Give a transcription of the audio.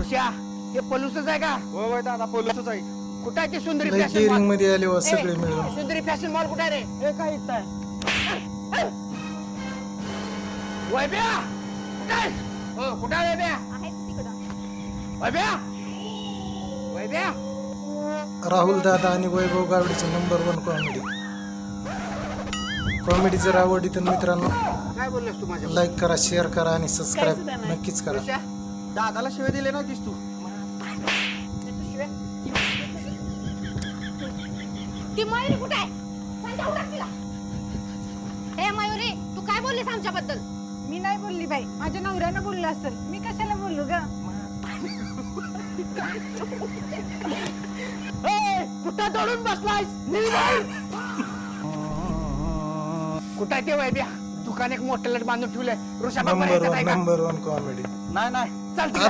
ऋषा हे पलूसच आहे का? होय दादा पोलीसच आहे. कुठं आहे ते सुंदरी लय फॅशन केअरिंग मॉल? मध्ये आले व सगळे मिळून. सुंदरी फॅशन मॉल कुठे आहे रे? हे काय इथं आहे? वैभ्या कुठे आहेस? हो कुठे आहे वैभ्या? वैभ्या वैभ्या राहुल दादा आणि वैभव गावडेचे नंबर 1 कॉमेडी जर आवडली तर मित्रांनो काय बोललास तू माझ्या? लाईक करा, शेअर करा आणि सबस्क्राईब नक्कीच करा. ऋषा दादाला शिवाय दिले नाही दिस तू. ती मयुरी कुठे आहे? सांगा उठा तिला. हे मयुरी तू काय बोललीस आमच्याबद्दल? मी नाही बोलली बाई, माझ्या नवऱ्यानं बोललं असेल, मी कशाला बोलू ग? कुठं दडून बसलायस? कुठं आहे ते वैभ्या? दुकान एक मोठं बांधून ठेवलंय. ऋषा बाबा नंबर 1 कॉमेडी. नाही नाही चालते